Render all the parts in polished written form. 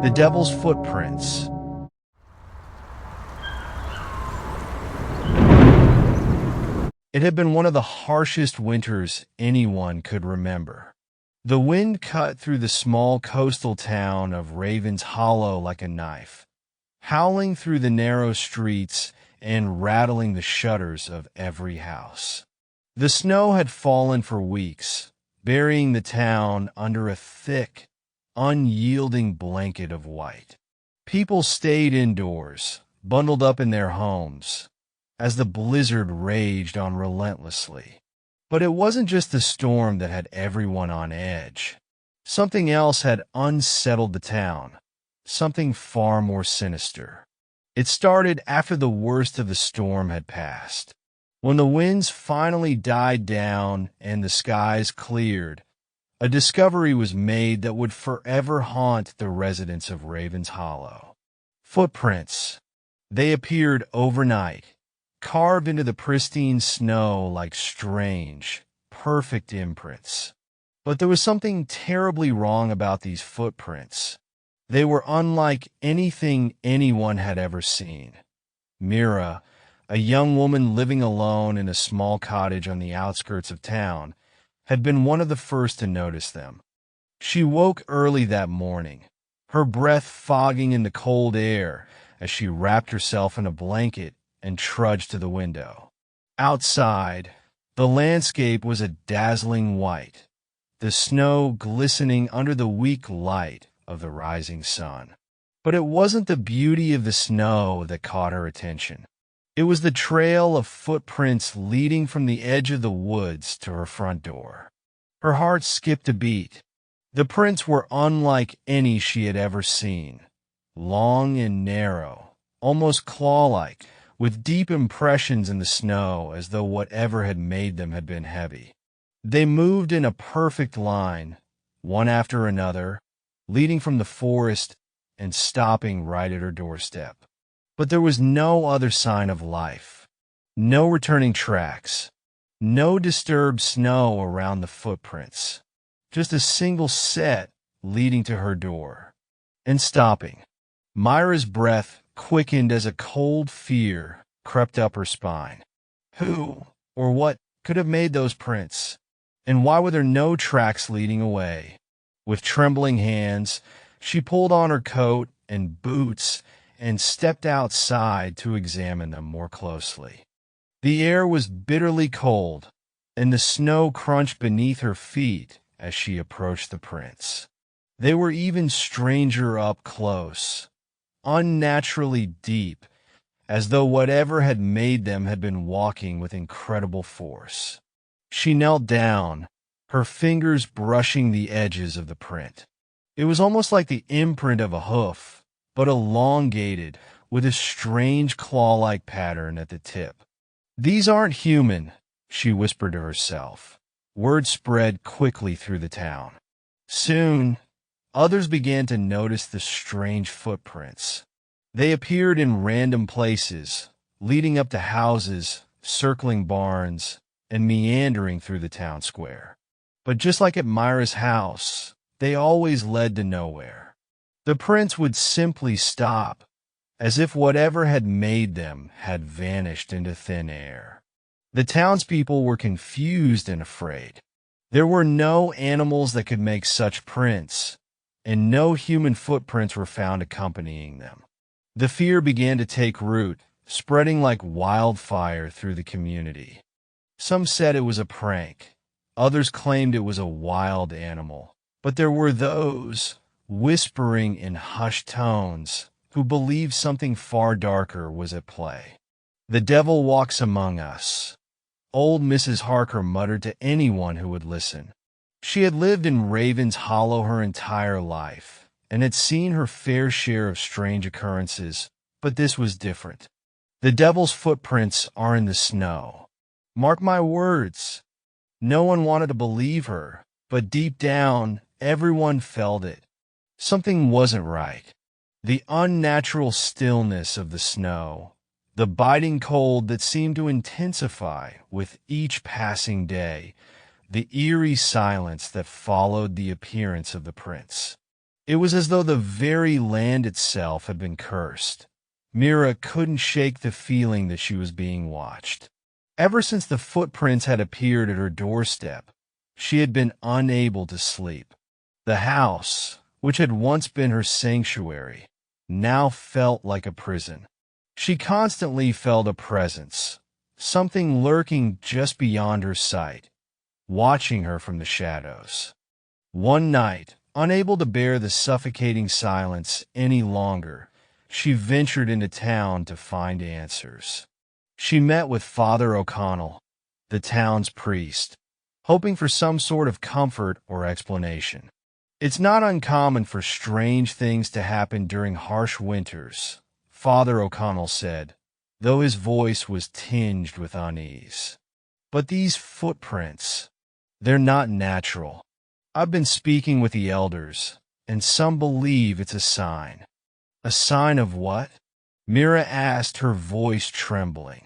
The Devil's Footprints. It had been one of the harshest winters anyone could remember. The wind cut through the small coastal town of Ravens Hollow like a knife, howling through the narrow streets and rattling the shutters of every house. The snow had fallen for weeks, burying the town under a thick, unyielding blanket of white. People stayed indoors, bundled up in their homes, as the blizzard raged on relentlessly. But it wasn't just the storm that had everyone on edge. Something else had unsettled the town, something far more sinister. It started after the worst of the storm had passed. When the winds finally died down and the skies cleared, a discovery was made that would forever haunt the residents of Ravens Hollow. Footprints. They appeared overnight, carved into the pristine snow like strange, perfect imprints. But there was something terribly wrong about these footprints. They were unlike anything anyone had ever seen. Mira, a young woman living alone in a small cottage on the outskirts of town, had been one of the first to notice them. She woke early that morning, her breath fogging in the cold air as she wrapped herself in a blanket and trudged to the window. Outside, the landscape was a dazzling white, the snow glistening under the weak light of the rising sun. But it wasn't the beauty of the snow that caught her attention. It was the trail of footprints leading from the edge of the woods to her front door. Her heart skipped a beat. The prints were unlike any she had ever seen. Long and narrow, almost claw-like, with deep impressions in the snow as though whatever had made them had been heavy. They moved in a perfect line, one after another, leading from the forest and stopping right at her doorstep. But there was no other sign of life, no returning tracks, no disturbed snow around the footprints, just a single set leading to her door and stopping. Myra's breath quickened as a cold fear crept up her spine. Who or what could have made those prints? And why were there no tracks leading away? With trembling hands, she pulled on her coat and boots and stepped outside to examine them more closely. The air was bitterly cold, and the snow crunched beneath her feet as she approached the prints. They were even stranger up close, unnaturally deep, as though whatever had made them had been walking with incredible force. She knelt down, her fingers brushing the edges of the print. It was almost like the imprint of a hoof, but elongated, with a strange claw-like pattern at the tip. "These aren't human," she whispered to herself. Word spread quickly through the town. Soon, others began to notice the strange footprints. They appeared in random places, leading up to houses, circling barns, and meandering through the town square. But just like at Myra's house, they always led to nowhere. The prints would simply stop, as if whatever had made them had vanished into thin air. The townspeople were confused and afraid. There were no animals that could make such prints, and no human footprints were found accompanying them. The fear began to take root, spreading like wildfire through the community. Some said it was a prank. Others claimed it was a wild animal. But there were those, whispering in hushed tones, who believed something far darker was at play. "The devil walks among us," old Mrs. Harker muttered to anyone who would listen. She had lived in Ravens Hollow her entire life, and had seen her fair share of strange occurrences, but this was different. The devil's footprints are in the snow. Mark my words. No one wanted to believe her, but deep down, everyone felt it. Something wasn't right. The unnatural stillness of the snow, the biting cold that seemed to intensify with each passing day, the eerie silence that followed the appearance of the prince. It was as though the very land itself had been cursed. Mira couldn't shake the feeling that she was being watched. Ever since the footprints had appeared at her doorstep, she had been unable to sleep. The house, which had once been her sanctuary, now felt like a prison. She constantly felt a presence, something lurking just beyond her sight, watching her from the shadows. One night, unable to bear the suffocating silence any longer, she ventured into town to find answers. She met with Father O'Connell, the town's priest, hoping for some sort of comfort or explanation. It's not uncommon for strange things to happen during harsh winters, Father O'Connell said, though his voice was tinged with unease. But these footprints, they're not natural. I've been speaking with the elders, and some believe it's a sign. A sign of what? Mira asked, her voice trembling.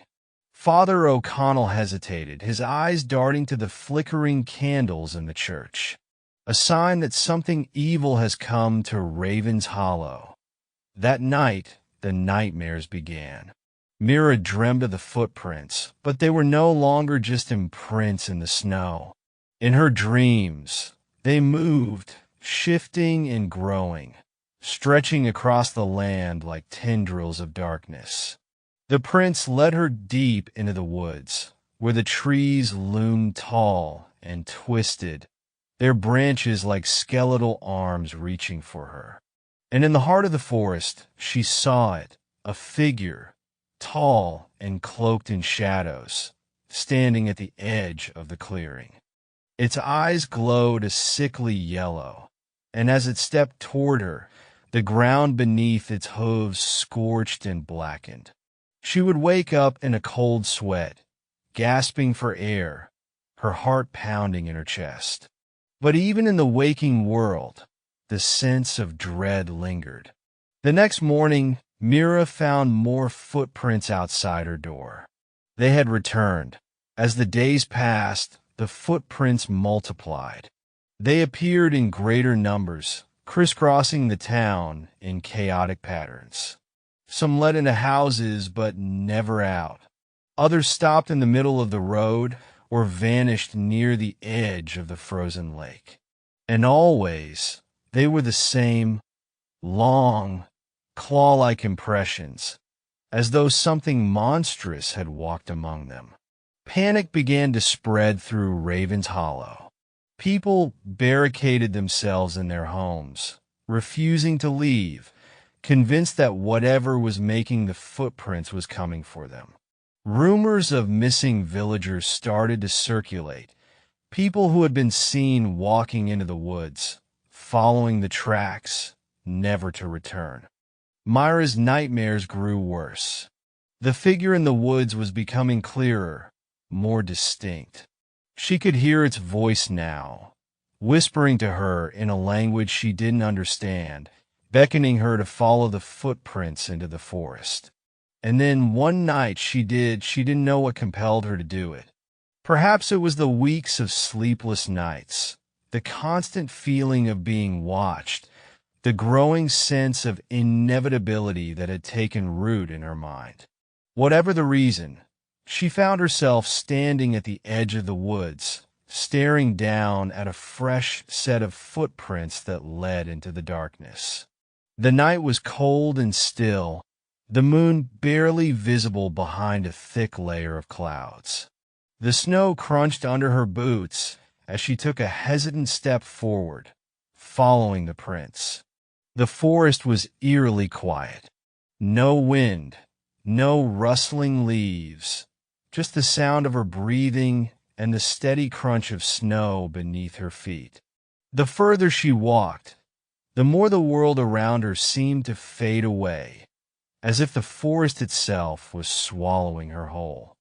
Father O'Connell hesitated, his eyes darting to the flickering candles in the church. A sign that something evil has come to Raven's Hollow. That night, the nightmares began. Mira dreamed of the footprints, but they were no longer just imprints in the snow. In her dreams, they moved, shifting and growing, stretching across the land like tendrils of darkness. The prints led her deep into the woods, where the trees loomed tall and twisted, their branches like skeletal arms reaching for her. And in the heart of the forest, she saw it, a figure, tall and cloaked in shadows, standing at the edge of the clearing. Its eyes glowed a sickly yellow, and as it stepped toward her, the ground beneath its hooves scorched and blackened. She would wake up in a cold sweat, gasping for air, her heart pounding in her chest. But even in the waking world, the sense of dread lingered. The next morning, Mira found more footprints outside her door. They had returned. As the days passed, the footprints multiplied. They appeared in greater numbers, crisscrossing the town in chaotic patterns. Some led into houses but never out. Others stopped in the middle of the road or vanished near the edge of the frozen lake. And always, they were the same, long, claw-like impressions, as though something monstrous had walked among them. Panic began to spread through Raven's Hollow. People barricaded themselves in their homes, refusing to leave, convinced that whatever was making the footprints was coming for them. Rumors of missing villagers started to circulate, people who had been seen walking into the woods, following the tracks, never to return. Myra's nightmares grew worse. The figure in the woods was becoming clearer, more distinct. She could hear its voice now, whispering to her in a language she didn't understand, beckoning her to follow the footprints into the forest. And then one night she didn't know what compelled her to do it. Perhaps it was the weeks of sleepless nights, the constant feeling of being watched, the growing sense of inevitability that had taken root in her mind. Whatever the reason, she found herself standing at the edge of the woods, staring down at a fresh set of footprints that led into the darkness. The night was cold and still, the moon barely visible behind a thick layer of clouds. The snow crunched under her boots as she took a hesitant step forward, following the prints. The forest was eerily quiet. No wind, no rustling leaves, just the sound of her breathing and the steady crunch of snow beneath her feet. The further she walked, the more the world around her seemed to fade away, as if the forest itself was swallowing her whole.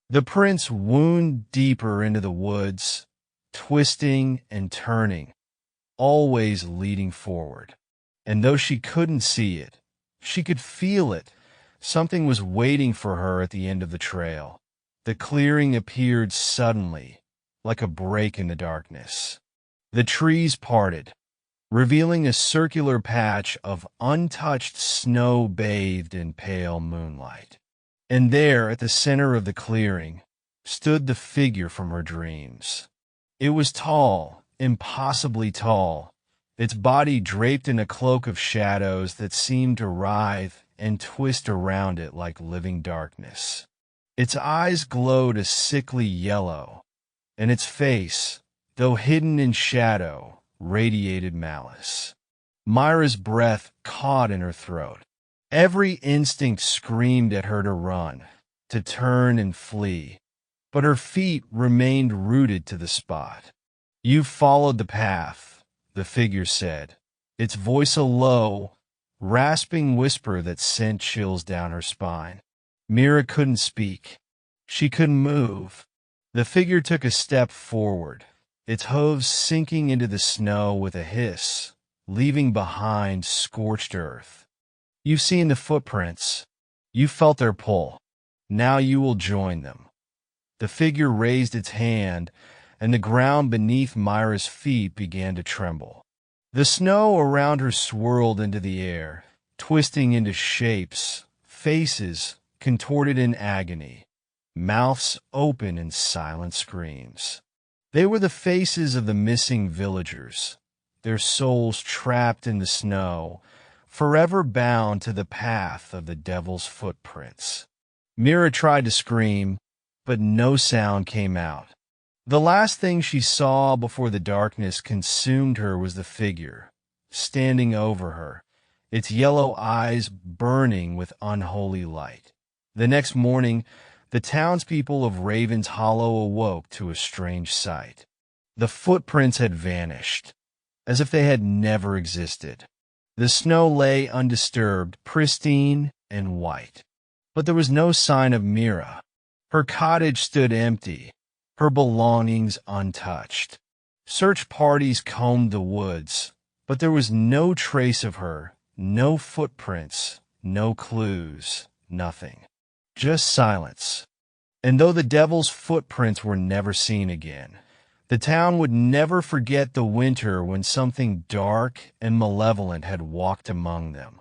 The prints wound deeper into the woods, twisting and turning, always leading forward. And though she couldn't see it, she could feel it. Something was waiting for her at the end of the trail. The clearing appeared suddenly, like a break in the darkness. The trees parted. revealing a circular patch of untouched snow bathed in pale moonlight. And there, at the center of the clearing, stood the figure from her dreams. It was tall, impossibly tall, its body draped in a cloak of shadows that seemed to writhe and twist around it like living darkness. Its eyes glowed a sickly yellow, and its face, though hidden in shadow, radiated malice. Myra's breath caught in her throat. Every instinct screamed at her to run, to turn and flee, but her feet remained rooted to the spot. "You've followed the path," the figure said, its voice a low, rasping whisper that sent chills down her spine. Myra couldn't speak. She couldn't move. The figure took a step forward, its hooves sinking into the snow with a hiss, leaving behind scorched earth. "You've seen the footprints. You felt their pull. Now you will join them." The figure raised its hand, and the ground beneath Myra's feet began to tremble. The snow around her swirled into the air, twisting into shapes, faces contorted in agony, mouths open in silent screams. They were the faces of the missing villagers, their souls trapped in the snow, forever bound to the path of the devil's footprints. Myra tried to scream, but no sound came out. The last thing she saw before the darkness consumed her was the figure, standing over her, its yellow eyes burning with unholy light. The next morning, the townspeople of Raven's Hollow awoke to a strange sight. The footprints had vanished, as if they had never existed. The snow lay undisturbed, pristine and white. But there was no sign of Myra. Her cottage stood empty, her belongings untouched. Search parties combed the woods, but there was no trace of her, no footprints, no clues, nothing. Just silence. And though the devil's footprints were never seen again, the town would never forget the winter when something dark and malevolent had walked among them,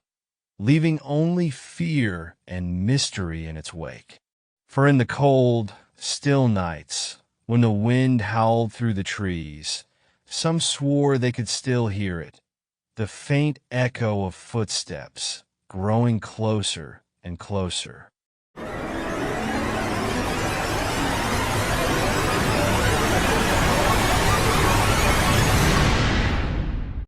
leaving only fear and mystery in its wake. For in the cold, still nights, when the wind howled through the trees, some swore they could still hear it, the faint echo of footsteps growing closer and closer.